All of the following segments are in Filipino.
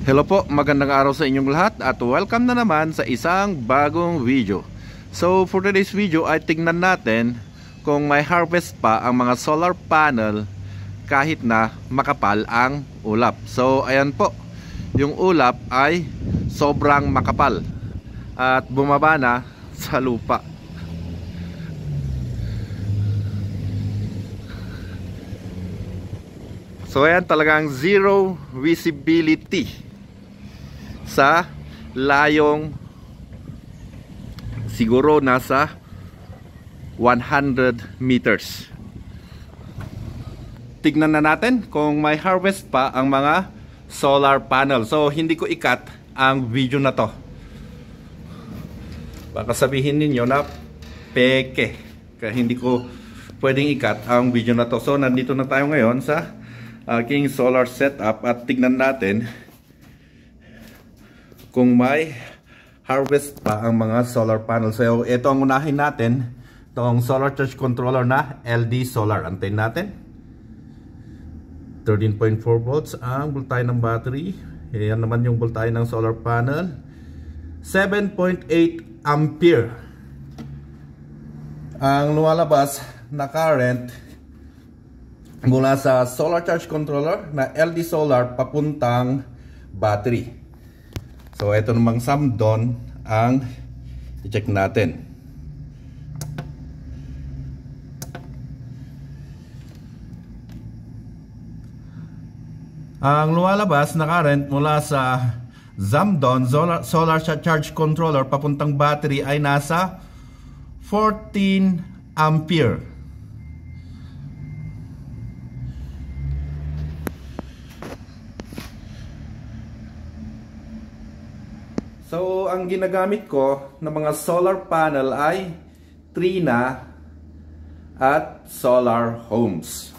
Hello po, magandang araw sa inyong lahat at welcome na naman sa isang bagong video. So for today's video ay tingnan natin kung may harvest pa ang mga solar panel kahit na makapal ang ulap. So ayan po, yung ulap ay sobrang makapal at bumaba na sa lupa. So ayan, talagang zero visibility sa layong siguro nasa 100 meters. Tignan na natin kung may harvest pa ang mga solar panel. So hindi ko ikat ang video na to. Baka sabihin ninyo na peke, kaya hindi ko pwedeng ikat ang video na to. So nandito na tayo ngayon sa aking solar setup at tignan natin kung may harvest pa ang mga solar panels. So ito ang unahin natin, itong solar charge controller na LD Solar. Antayin natin. 13.4 volts ang voltahe ng battery. Yan naman yung voltahe ng solar panel. 7.8 ampere ang lumalabas na current mula sa solar charge controller na LD Solar papuntang battery. So ito namang sum doon ang i-check natin. Ang lumalabas na current mula sa Zamdon solar charge controller papuntang battery ay nasa 14 ampere. So ang ginagamit ko na mga solar panel ay Trina at Solar Homes.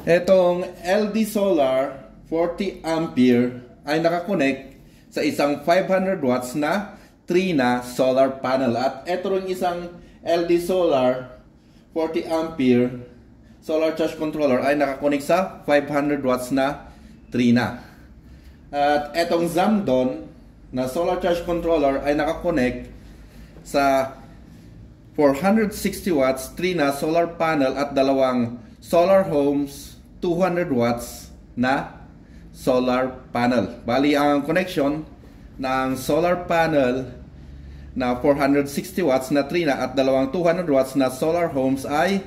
Etong LD Solar 40 ampere ay nakakonect sa isang 500 watts na Trina solar panel. At ito rin isang LD Solar 40 ampere solar charge controller ay nakakonect sa 500 watts na Trina. At etong Zamdon na solar charge controller ay nakakonect sa 460 watts Trina solar panel at dalawang Solar Homes 200 watts na solar panel. Bali ang connection ng solar panel na 460 watts na Trina at dalawang 200 watts na Solar Homes ay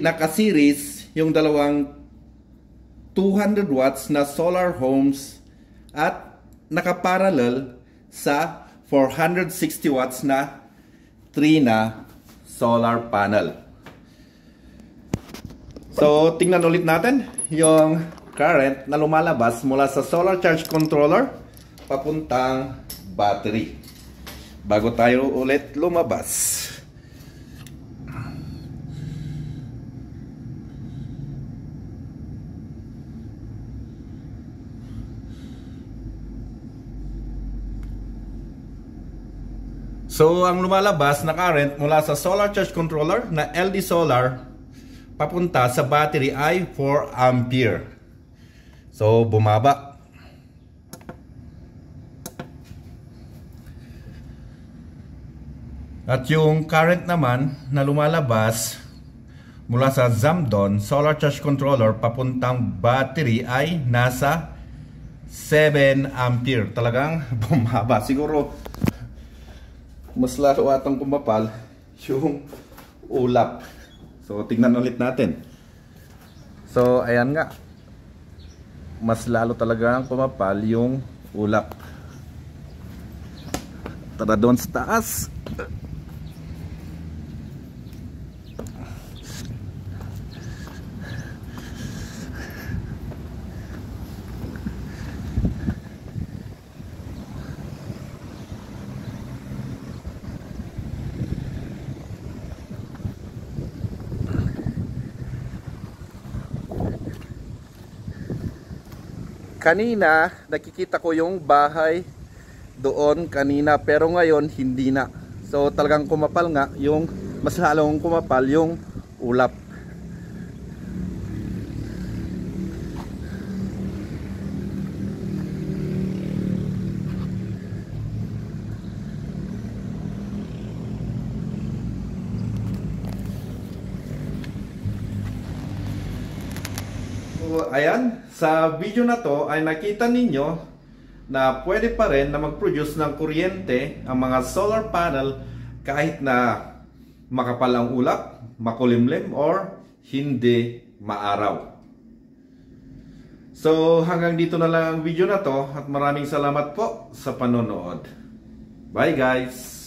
naka-series yung dalawang 200 watts na Solar Homes at nakaparallel sa 460 watts na Trina solar panel. So tingnan ulit natin yung current na lumalabas mula sa solar charge controller papuntang battery bago tayo ulit lumabas. So ang lumalabas na current mula sa solar charge controller na LD Solar papunta sa battery ay 4 ampere. So bumaba. At yung current naman na lumalabas mula sa Zamdon solar charge controller papuntang battery ay nasa 7 ampere. Talagang bumaba. Siguro mas lalo atang kumapal yung ulap. So tingnan ulit natin. So ayan nga, mas lalo talaga kumapal yung ulap. Tara doon sa taas. Kanina nakikita ko yung bahay doon kanina, pero ngayon hindi na. So talagang kumapal nga yung, mas lalong kumapal yung ulap. ayan, sa video na to ay nakita ninyo na pwede pa rin na mag-produce ng kuryente ang mga solar panel kahit na makapal ang ulap, makulimlim, or hindi maaraw. So hanggang dito na lang ang video na to at maraming salamat po sa panonood. Bye guys!